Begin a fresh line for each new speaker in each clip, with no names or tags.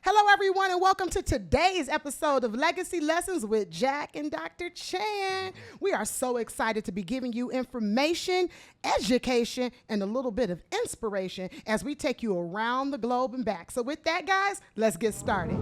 Hello, everyone, and welcome to today's episode of Legacy Lessons with JaQ and Dr. Chan. We are so excited to be giving you information, education, and a little bit of inspiration as we take you around the globe and back. So with that, guys, let's get started.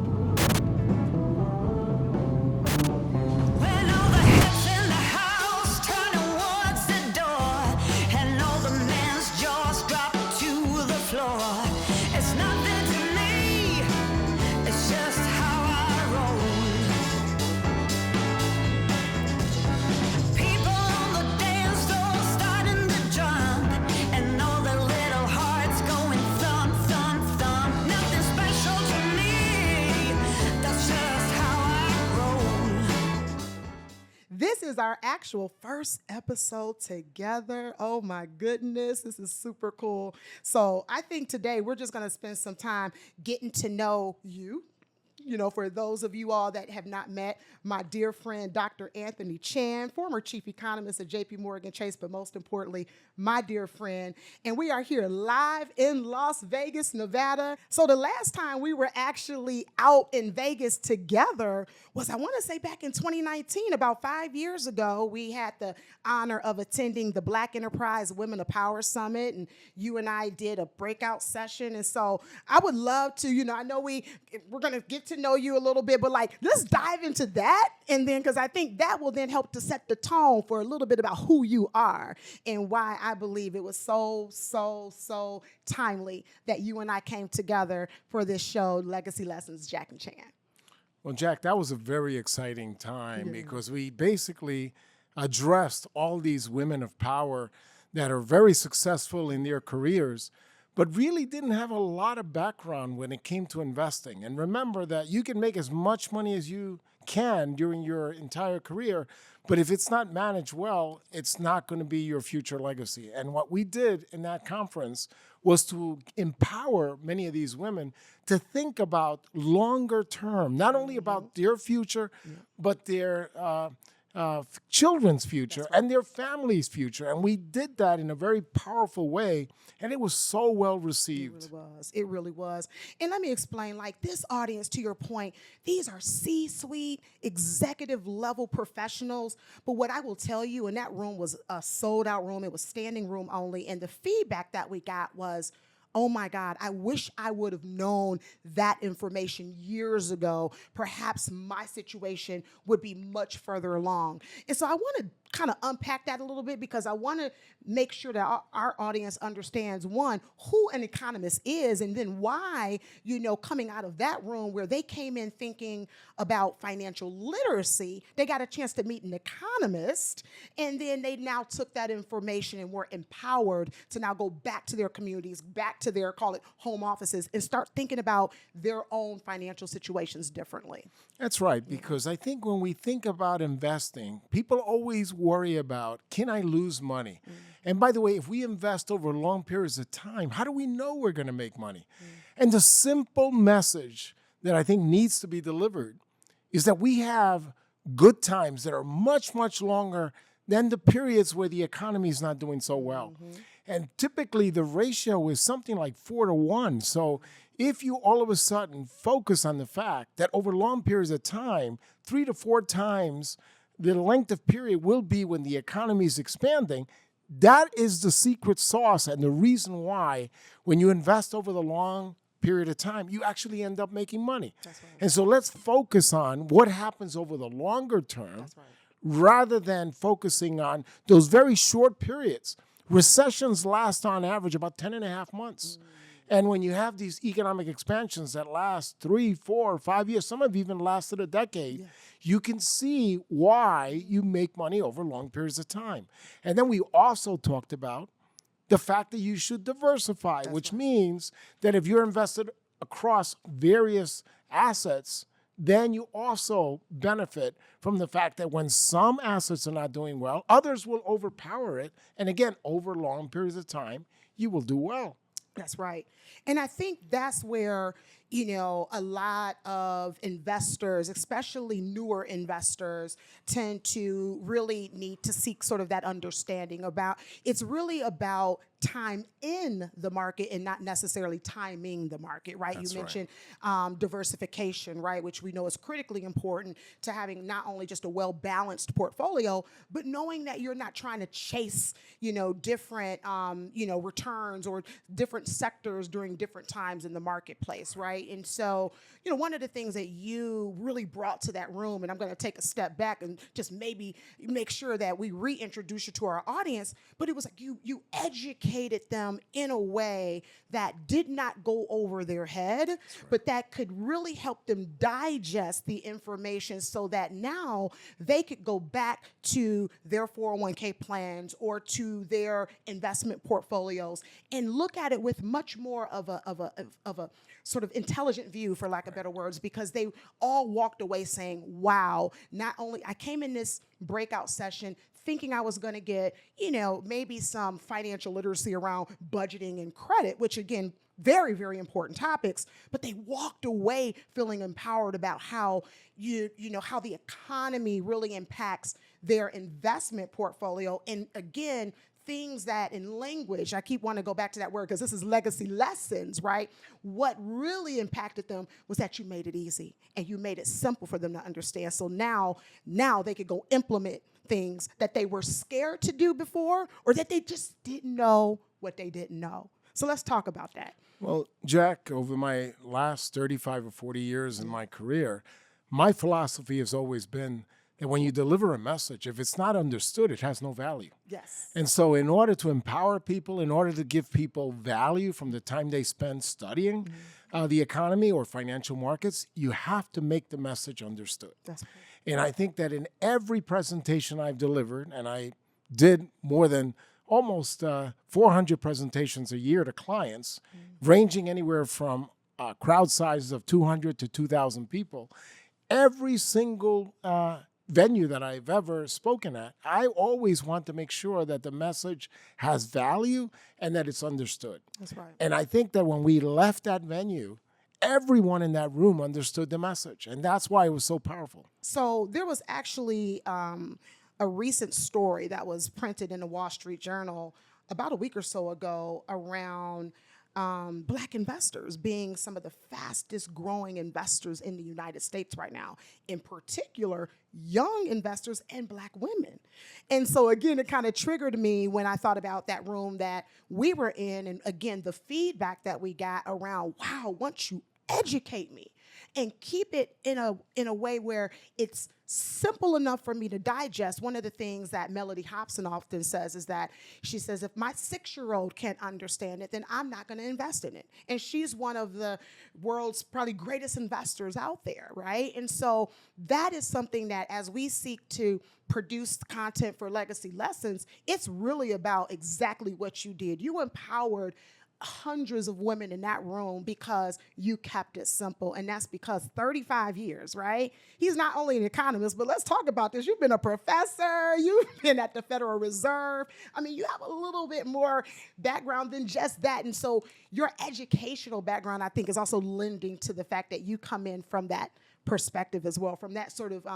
This is our actual first episode together. Oh my goodness, this is super cool. So I think today we're just going to spend some time getting to know you. You know, for those of you all that have not met, my dear friend, Dr. Anthony Chan, former chief economist at JPMorgan Chase, but most importantly, my dear friend. And we are here live in Las Vegas, Nevada. So the last time we were actually out in Vegas together was, I want to say, back in 2019, about 5 years ago. We had the honor of attending the Black Enterprise Women of Power Summit, and you and I did a breakout session. And so I would love to, I know we're going to get to know you a little bit, but let's dive into that. And then, because I think that will then help to set the tone for a little bit about who you are and why I believe it was so timely that you and I came together for this show, Legacy Lessons, JaQ and Chan.
Well, JaQ, that was a very exciting time because we basically addressed all these women of power that are very successful in their careers, but really didn't have a lot of background when it came to investing. And remember that you can make as much money as you can during your entire career, but if it's not managed well, it's not going to be your future legacy. And what we did in that conference was to empower many of these women to think about longer term, not only about their future, but their children's future and their family's future. And we did that in a very powerful way, and it was so well received.
It really was. And let me explain, this audience, to your point, these are C-suite, executive level professionals. But what I will tell you, and that room was a sold out room, it was standing room only. And the feedback that we got was, oh my God, I wish I would have known that information years ago. Perhaps my situation would be much further along. And so I want to kind of unpack that a little bit because I want to make sure that our audience understands, one, who an economist is, and then why, coming out of that room where they came in thinking about financial literacy, they got a chance to meet an economist, and then they now took that information and were empowered to now go back to their communities, back to their, call it, home offices, and start thinking about their own financial situations differently.
That's right, because I think when we think about investing, people always worry about, can I lose money? And by the way, if we invest over long periods of time, how do we know we're going to make money? And the simple message that I think needs to be delivered is that we have good times that are much, much longer than the periods where the economy is not doing so well. And typically the ratio is something like 4-to-1. So if you all of a sudden focus on the fact that over long periods of time, 3 to 4 times the length of period will be when the economy is expanding, that is the secret sauce and the reason why when you invest over the long period of time, you actually end up making money. That's right. And so let's focus on what happens over the longer term rather than focusing on those very short periods. Recessions last on average about 10 and a half months. And when you have these economic expansions that last 3, 4, 5 years, some have even lasted a decade, you can see why you make money over long periods of time. And then we also talked about the fact that you should diversify, which means that if you're invested across various assets, then you also benefit from the fact that when some assets are not doing well, others will overpower it. And again, over long periods of time, you will do well.
That's right. And I think that's where, a lot of investors, especially newer investors, tend to really need to seek sort of that understanding about, it's really about time in the market and not necessarily timing the market, right?
That's
You
right.
mentioned diversification, right? Which we know is critically important to having not only just a well-balanced portfolio, but knowing that you're not trying to chase, different, returns or different sectors during different times in the marketplace, right? And so, one of the things that you really brought to that room, and I'm going to take a step back and just maybe make sure that we reintroduce you to our audience, but it was like you educated them in a way that did not go over their head, but that could really help them digest the information so that now they could go back to their 401k plans or to their investment portfolios and look at it with much more of a sort of intelligent view, for lack of better words, because they all walked away saying, wow, not only I came in this breakout session thinking I was going to get, maybe some financial literacy around budgeting and credit, which again, very, very important topics, but they walked away feeling empowered about how how the economy really impacts their investment portfolio. And again, things that in language, I keep wanting to go back to that word because this is legacy lessons, right? What really impacted them was that you made it easy and you made it simple for them to understand. So now they could go implement things that they were scared to do before or that they just didn't know what they didn't know. So let's talk about that.
Well, JaQ, over my last 35 or 40 years in my career, my philosophy has always been that when you deliver a message, if it's not understood, it has no value.
Yes.
And so in order to empower people, in order to give people value from the time they spend studying the economy or financial markets, you have to make the message understood.
That's right.
And I think that in every presentation I've delivered, and I did more than almost 400 presentations a year to clients, ranging anywhere from crowd sizes of 200 to 2,000 people, every single venue that I've ever spoken at, I always want to make sure that the message has value and that it's understood.
That's right.
And I think that when we left that venue, everyone in that room understood the message. And that's why it was so powerful.
So there was actually a recent story that was printed in the Wall Street Journal about a week or so ago around Black investors being some of the fastest growing investors in the United States right now, in particular, young investors and Black women. And so again, it kind of triggered me when I thought about that room that we were in. And again, the feedback that we got around, wow, once you educate me and keep it in a way where it's simple enough for me to digest. One of the things that Melody Hobson often says is that she says, if my 6-year-old can't understand it, then I'm not going to invest in it. And she's one of the world's probably greatest investors out there, right? And so that is something that as we seek to produce content for Legacy Lessons, it's really about exactly what you did. You empowered hundreds of women in that room because you kept it simple. And that's because 35 years, right? He's not only an economist, but let's talk about this. You've been a professor. You've been at the Federal Reserve. I mean, you have a little bit more background than just that. And so your educational background, I think, is also lending to the fact that you come in from that perspective as well, from that sort of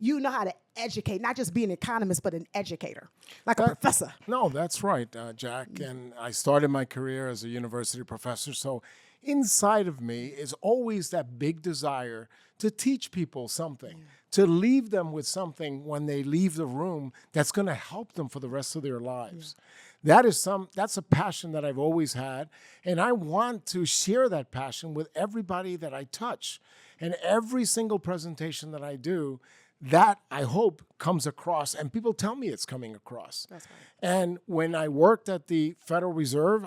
you know how to educate, not just be an economist, but an educator, like a professor.
No, that's right, JaQ. And I started my career as a university professor. So inside of me is always that big desire to teach people something, to leave them with something when they leave the room that's going to help them for the rest of their lives. That's a passion that I've always had. And I want to share that passion with everybody that I touch. And every single presentation that I do, that I hope comes across, and people tell me it's coming across.
That's right.
And when I worked at the Federal Reserve,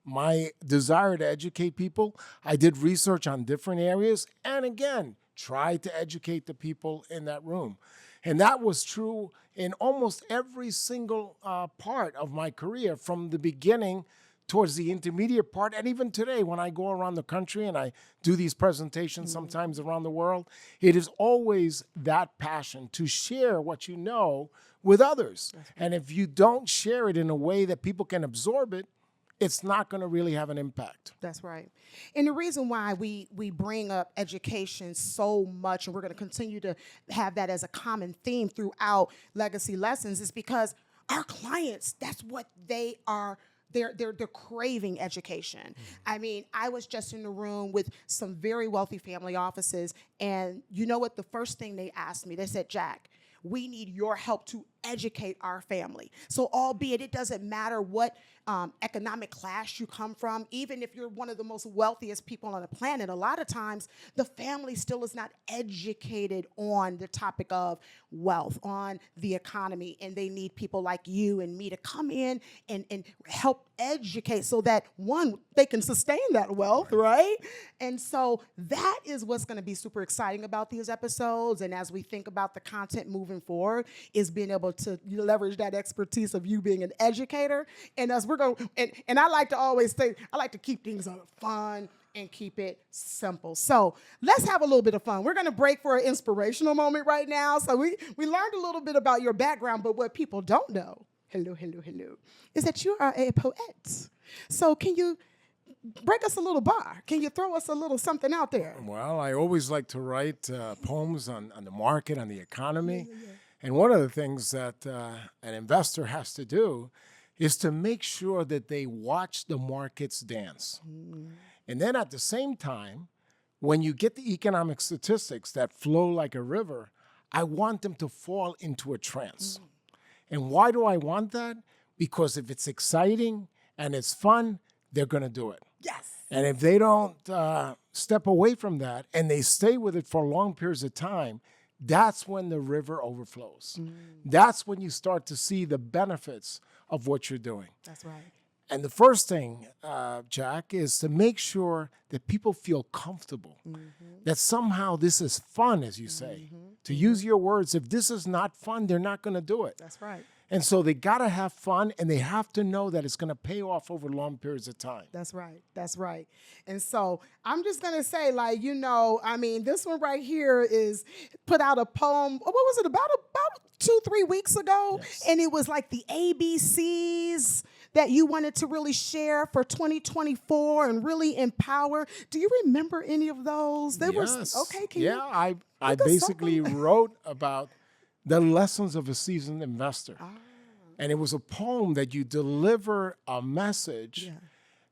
my desire to educate people, I did research on different areas, and again, tried to educate the people in that room. And that was true in almost every single part of my career, from the beginning towards the intermediate part. And even today, when I go around the country and I do these presentations sometimes around the world, it is always that passion to share what you know with others. And if you don't share it in a way that people can absorb it, it's not going to really have an impact.
That's right. And the reason why we bring up education so much, and we're going to continue to have that as a common theme throughout Legacy Lessons, is because our clients, that's what they are. They're craving education. I mean, I was just in the room with some very wealthy family offices, and you know what? The first thing they asked me, they said, JaQ, we need your help to educate our family. So albeit it doesn't matter what economic class you come from, even if you're one of the most wealthiest people on the planet, a lot of times the family still is not educated on the topic of wealth, on the economy, and they need people like you and me to come in and help educate so that, one, they can sustain that wealth, right? And so that is what's going to be super exciting about these episodes, and as we think about the content moving forward, is being able to leverage that expertise of you being an educator, and us, we're going, and I like to always say, I like to keep things fun and keep it simple. So let's have a little bit of fun. We're going to break for an inspirational moment right now. So we learned a little bit about your background, but what people don't know, hello, is that you are a poet. So can you break us a little bar? Can you throw us a little something out there?
Well, I always like to write poems on the market, on the economy. And one of the things that an investor has to do is to make sure that they watch the markets dance. And then at the same time, when you get the economic statistics that flow like a river, I want them to fall into a trance. And why do I want that? Because if it's exciting and it's fun, they're going to do it.
Yes.
And if they don't step away from that and they stay with it for long periods of time, that's when the river overflows. That's when you start to see the benefits of what you're doing.
That's right.
And the first thing, JaQ, is to make sure that people feel comfortable, that somehow this is fun, as you say. To use your words, if this is not fun, they're not going to do it.
That's right.
And so they got to have fun, and they have to know that it's going to pay off over long periods of time.
That's right. That's right. And so I'm just going to say, like, you know, I mean, this one right here is put out a poem. What was it, about 2-3 weeks ago?
Yes.
And it was like the ABCs that you wanted to really share for 2024 and really empower. Do you remember any of those? They were okay. Can you?
I basically wrote about the lessons of a seasoned investor. And it was a poem that you deliver a message.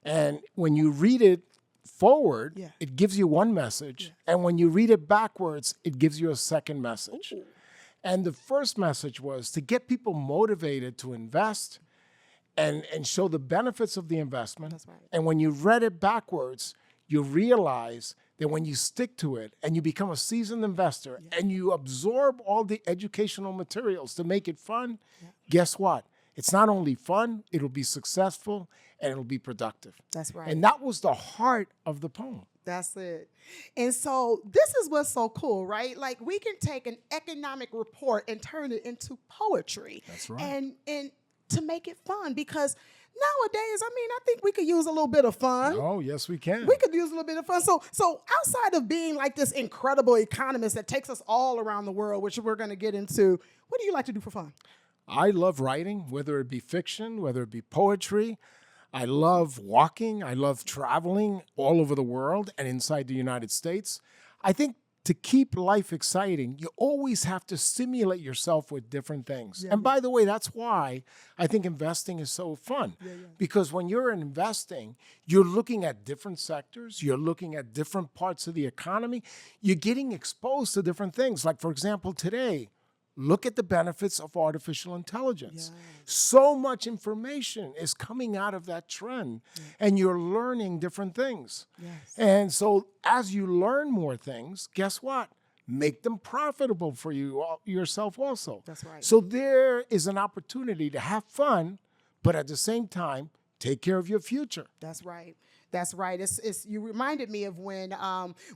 And when you read it forward, it gives you one message. And when you read it backwards, it gives you a second message. And the first message was to get people motivated to invest and show the benefits of the investment.
That's right.
And when you read it backwards, you realize that when you stick to it and you become a seasoned investor and you absorb all the educational materials to make it fun, guess what? It's not only fun, it'll be successful and it'll be productive.
That's right.
And that was the heart of the poem.
That's it. And so this is what's so cool, right? Like, we can take an economic report and turn it into poetry.
That's right.
And to make it fun, because nowadays, I mean, I think we could use a little bit of fun.
Oh, yes, we can.
We could use a little bit of fun. So outside of being like this incredible economist that takes us all around the world, which we're going to get into, what do you like to do for fun?
I love writing, whether it be fiction, whether it be poetry. I love walking. I love traveling all over the world and inside the United States. I think to keep life exciting, you always have to stimulate yourself with different things. And by the way, that's why I think investing is so fun. Because when you're investing, you're looking at different sectors, you're looking at different parts of the economy, you're getting exposed to different things. Like, for example, today, look at the benefits of artificial intelligence. So much information is coming out of that trend, and you're learning different things. And so as you learn more things, guess what? Make them profitable for you yourself also.
That's right.
So there is an opportunity to have fun, but at the same time, take care of your future.
That's right. That's right. You reminded me of when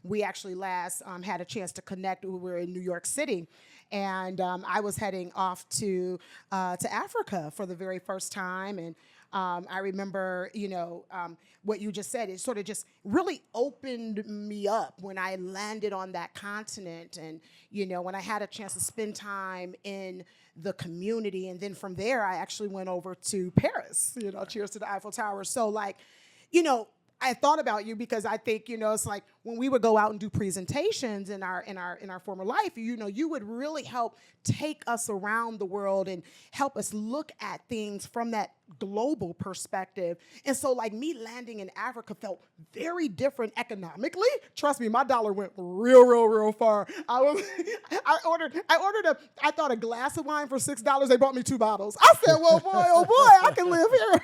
we actually last had a chance to connect. We were in New York City. and I was heading off to Africa for the very first time, and I remember, what you just said. It sort of just really opened me up when I landed on that continent, and when I had a chance to spend time in the community, and then from there I actually went over to Paris. Cheers to the Eiffel Tower. So I thought about you because I think, it's like when we would go out and do presentations in our former life, you would really help take us around the world and help us look at things from that global perspective. And so like me landing in Africa felt very different economically. Trust me, my dollar went real far. I ordered a glass of wine for $6. They bought me 2 bottles. I said, well, boy, oh boy, I can live here.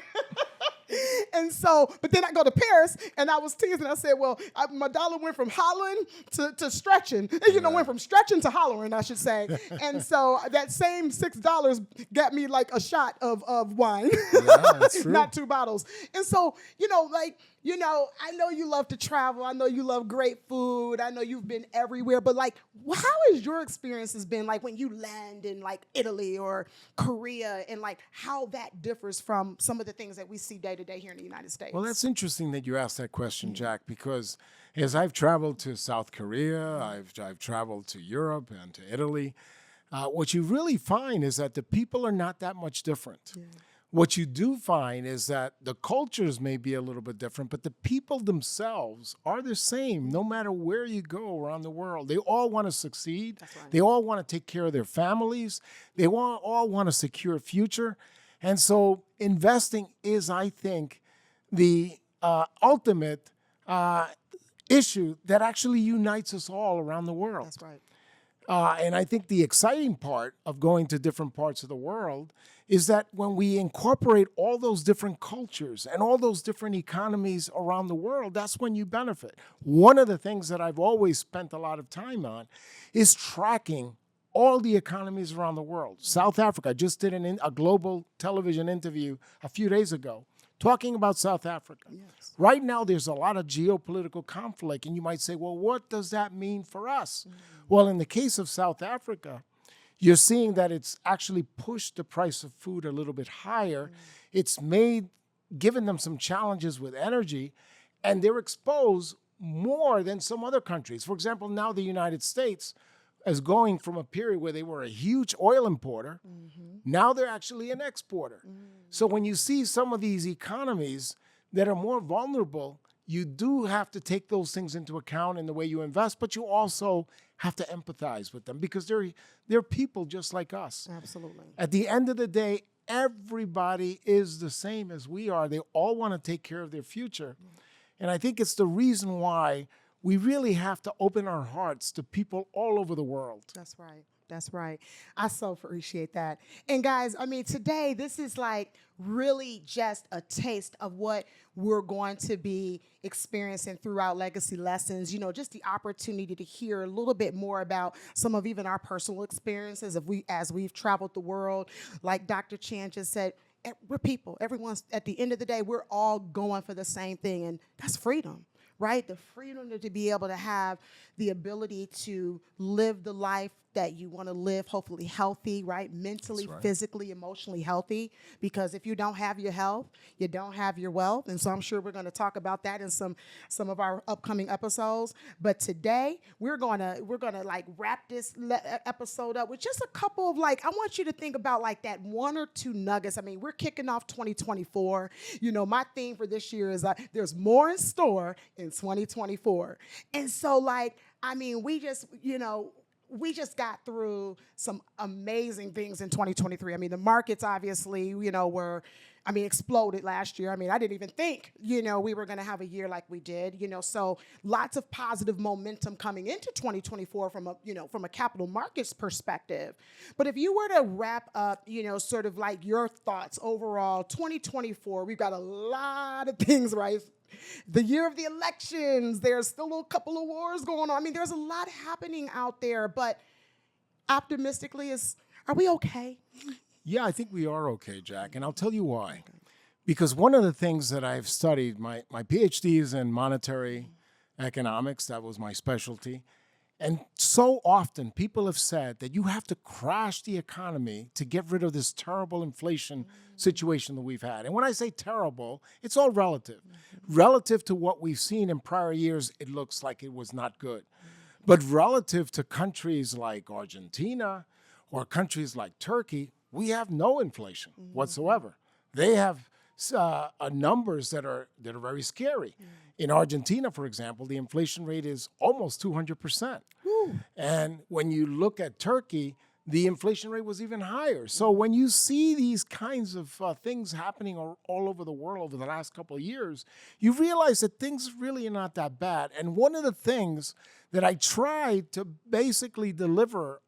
And so, but then I go to Paris, and I was teasing. I said, well, my dollar went from hollering to stretching. Went from stretching to hollering, I should say. And so that same $6 got me like a shot of wine,
that's true.
not 2 bottles. And so, I know you love to travel. I know you love great food. I know you've been everywhere. But like, how has your experiences been like when you land in like Italy or Korea, and like how that differs from some of the things that we see day to day here in the United States?
Well, that's interesting that you asked that question, JaQ, because as I've traveled to South Korea, I've traveled to Europe and to Italy, what you really find is that the people are not that much different. Yeah. What you do find is that the cultures may be a little bit different, but the people themselves are the same no matter where you go around the world. They all want to succeed. Right. They all want to take care of their families. They all want to secure a future. And so investing is, I think, the ultimate issue that actually unites us all around the world.
That's right.
And I think the exciting part of going to different parts of the world is that when we incorporate all those different cultures and all those different economies around the world, that's when you benefit. One of the things that I've always spent a lot of time on is tracking all the economies around the world. South Africa, I just did a global television interview a few days ago talking about South Africa.
Yes.
Right now, there's a lot of geopolitical conflict, and you might say, well, what does that mean for us? Well, in the case of South Africa, you're seeing that it's actually pushed the price of food a little bit higher. It's given them some challenges with energy, and they're exposed more than some other countries. For example, now the United States is going from a period where they were a huge oil importer. Now they're actually an exporter. So when you see some of these economies that are more vulnerable, you do have to take those things into account in the way you invest, but you also have to empathize with them because they're people just like us.
Absolutely.
At the end of the day, everybody is the same as we are. They all want to take care of their future. And I think it's the reason why we really have to open our hearts to people all over the world.
That's right. That's right. I so appreciate that. And guys, today, this is like really just a taste of what we're going to be experiencing throughout Legacy Lessons. Just the opportunity to hear a little bit more about some of even our personal experiences as we've traveled the world. Like Dr. Chan just said, we're people. Everyone's, at the end of the day, we're all going for the same thing, and that's freedom. Right? The freedom to be able to have the ability to live the life that you want to live, hopefully healthy, right? Mentally, physically, emotionally healthy. Because if you don't have your health, you don't have your wealth. And so I'm sure we're going to talk about that in some of our upcoming episodes. But today we're gonna like wrap this episode up with just a couple of I want you to think about like that 1 or 2 nuggets. We're kicking off 2024. My theme for this year is there's more in store in 2024. And so we just got through some amazing things in 2023. The markets obviously, were, exploded last year. I didn't even think, we were going to have a year like we did, so lots of positive momentum coming into 2024 from a capital markets perspective. But if you were to wrap up, sort of like your thoughts overall, 2024, we've got a lot of things, right? The year of the elections, there's still a couple of wars going on. There's a lot happening out there, but optimistically, are we okay?
Yeah, I think we are okay, JaQ, and I'll tell you why. Because one of the things that I've studied, my PhD is in monetary economics. That was my specialty. And so often people have said that you have to crash the economy to get rid of this terrible inflation situation that we've had. And when I say terrible, it's all relative. Relative to what we've seen in prior years, it looks like it was not good. But relative to countries like Argentina or countries like Turkey, we have no inflation whatsoever. They have numbers that are very scary. In Argentina, for example, the inflation rate is almost 200%. And when you look at Turkey, the inflation rate was even higher. So when you see these kinds of things happening all over the world over the last couple of years, you realize that things really are not that bad. And one of the things that I tried to basically deliver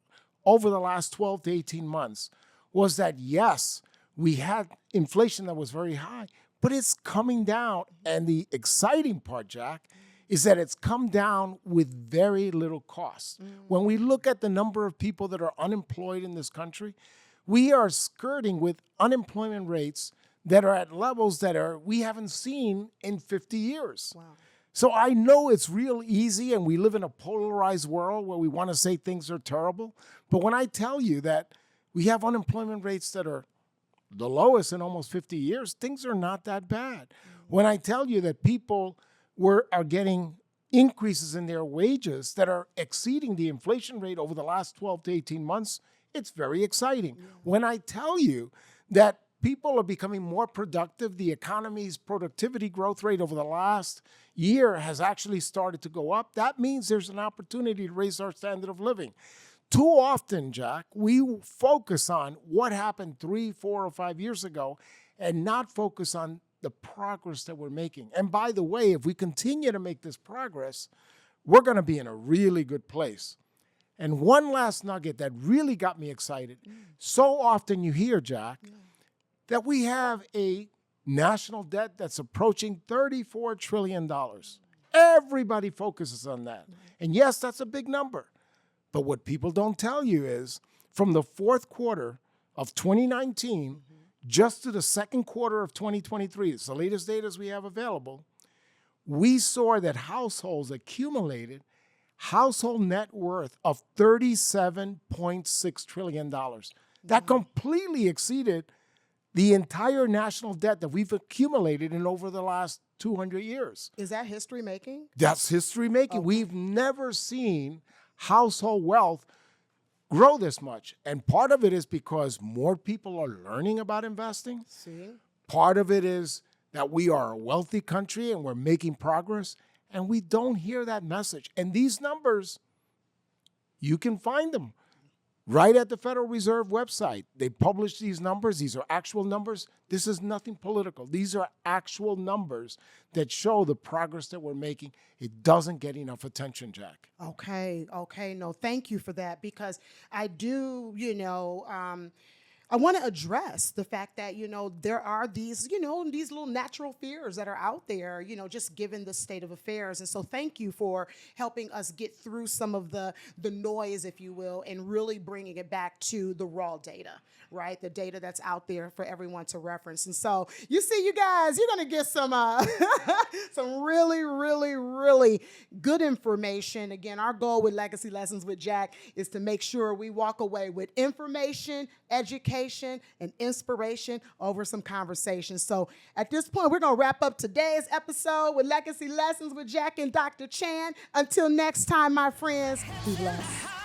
over the last 12 to 18 months was that, yes, we had inflation that was very high, but it's coming down. And the exciting part, JaQ, is that it's come down with very little cost. When we look at the number of people that are unemployed in this country, we are skirting with unemployment rates that are at levels that we haven't seen in 50 years.
Wow.
So I know it's real easy, and we live in a polarized world where we want to say things are terrible. But when I tell you that we have unemployment rates that are the lowest in almost 50 years, things are not that bad. When I tell you that people are getting increases in their wages that are exceeding the inflation rate over the last 12 to 18 months, it's very exciting. When I tell you that people are becoming more productive, the economy's productivity growth rate over the last year has actually started to go up, that means there's an opportunity to raise our standard of living. Too often, JaQ, we focus on what happened 3, 4, or 5 years ago and not focus on the progress that we're making. And by the way, if we continue to make this progress, we're going to be in a really good place. And one last nugget that really got me excited. So often you hear, JaQ, that we have a national debt that's approaching $34 trillion. Everybody focuses on that. And yes, that's a big number. But what people don't tell you is from the fourth quarter of 2019 just to the second quarter of 2023, it's the latest data we have available, we saw that households accumulated household net worth of $37.6 trillion. That completely exceeded the entire national debt that we've accumulated in over the last 200 years.
Is that history making?
That's history making. We've never seen household wealth grow this much. And part of it is because more people are learning about investing. Part of it is that we are a wealthy country and we're making progress, and we don't hear that message. And these numbers, you can find them right at the Federal Reserve website. They publish these numbers. These are actual numbers. This is nothing political. These are actual numbers that show the progress that we're making. It doesn't get enough attention, JaQ.
Okay. No, thank you for that, because I do, I want to address the fact that, there are these, these little natural fears that are out there, just given the state of affairs. And so thank you for helping us get through some of the noise, if you will, and really bringing it back to the raw data, right? The data that's out there for everyone to reference. And so you see, you guys, you're going to get some, some really, really, really good information. Again, our goal with Legacy Lessons with JaQ is to make sure we walk away with information, education, and inspiration over some conversations. So at this point, we're going to wrap up today's episode with Legacy Lessons with JaQ and Dr. Chan. Until next time, my friends, be blessed.